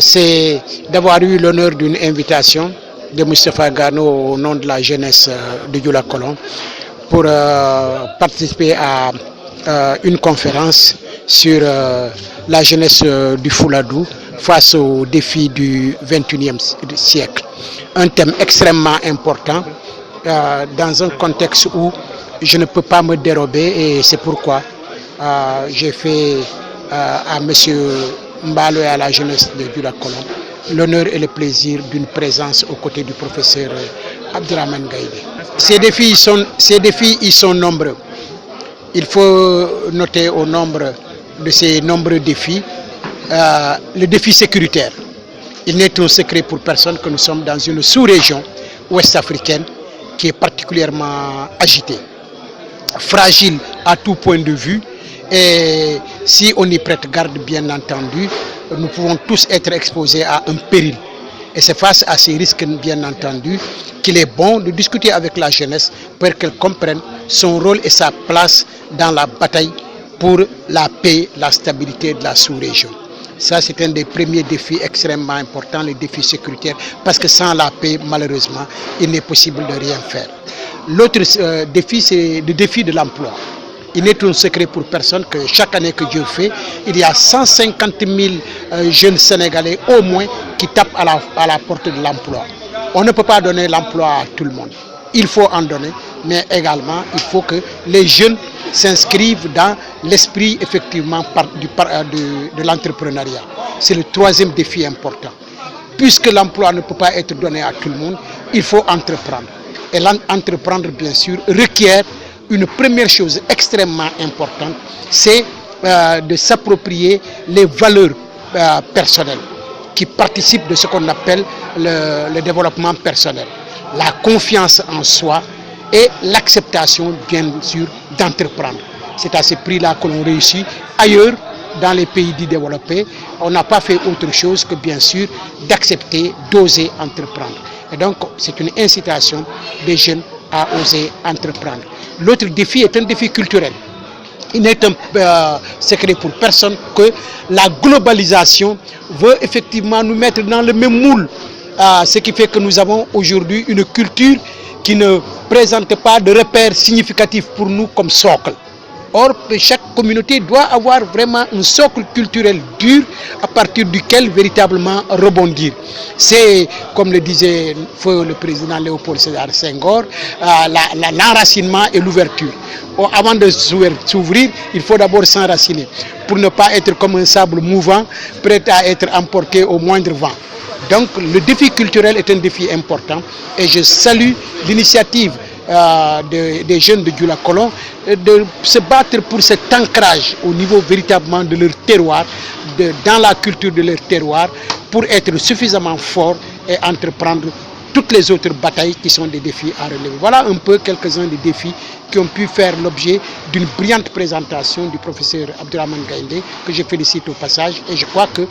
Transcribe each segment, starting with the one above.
C'est d'avoir eu l'honneur d'une invitation de Moustapha Gano au nom de la jeunesse de Dioula-Colon pour participer à une conférence sur la jeunesse du Fouladou face aux défis du XXIe siècle. Un thème extrêmement important dans un contexte où je ne peux pas me dérober, et c'est pourquoi j'ai fait à M. Mbalo et à la jeunesse de Dioula-Colon l'honneur et le plaisir d'une présence aux côtés du professeur Abdourahmane Gaïdé. Ces défis ils sont nombreux. Il faut noter au nombre de ces nombreux défis le défi sécuritaire. Il n'est un secret pour personne que nous sommes dans une sous-région ouest-africaine qui est particulièrement agitée, fragile à tout point de vue, et si on y prête garde, bien entendu, nous pouvons tous être exposés à un péril. Et c'est face à ces risques, bien entendu, qu'il est bon de discuter avec la jeunesse pour qu'elle comprenne son rôle et sa place dans la bataille pour la paix, la stabilité de la sous-région. Ça, c'est un des premiers défis extrêmement importants, le défi sécuritaire, parce que sans la paix, malheureusement, il n'est possible de rien faire. L'autre défi, c'est le défi de l'emploi. Il n'est un secret pour personne que chaque année que Dieu fait, il y a 150 000 jeunes Sénégalais au moins qui tapent à la porte de l'emploi. On ne peut pas donner l'emploi à tout le monde. Il faut en donner, mais également il faut que les jeunes s'inscrivent dans l'esprit effectivement de l'entrepreneuriat. C'est le troisième défi important. Puisque l'emploi ne peut pas être donné à tout le monde, il faut entreprendre. Et l'entreprendre, bien sûr, requiert une première chose extrêmement importante, c'est de s'approprier les valeurs personnelles qui participent de ce qu'on appelle le développement personnel. La confiance en soi et l'acceptation, bien sûr, d'entreprendre. C'est à ce prix-là que l'on réussit. Ailleurs, dans les pays dits développés, on n'a pas fait autre chose que, bien sûr, d'accepter, d'oser entreprendre. Et donc, c'est une incitation des jeunes à oser entreprendre. L'autre défi est un défi culturel. Il n'est un secret pour personne que la globalisation veut effectivement nous mettre dans le même moule. Ce qui fait que nous avons aujourd'hui une culture qui ne présente pas de repères significatifs pour nous comme socle. Or, chaque communauté doit avoir vraiment un socle culturel dur à partir duquel véritablement rebondir. C'est, comme le disait le président Léopold Sédar Senghor, l'enracinement et l'ouverture. Avant de s'ouvrir, il faut d'abord s'enraciner pour ne pas être comme un sable mouvant, prêt à être emporté au moindre vent. Donc le défi culturel est un défi important et je salue l'initiative des jeunes de Dioula-Colon de se battre pour cet ancrage au niveau véritablement de leur terroir, dans la culture de leur terroir, pour être suffisamment fort et entreprendre toutes les autres batailles qui sont des défis à relever. Voilà un peu quelques-uns des défis qui ont pu faire l'objet d'une brillante présentation du professeur Abdourahmane Gaïdé, que je félicite au passage, et je crois que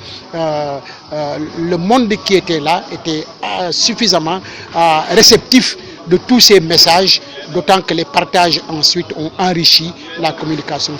le monde qui était là était suffisamment réceptif de tous ces messages, d'autant que les partages ensuite ont enrichi la communication.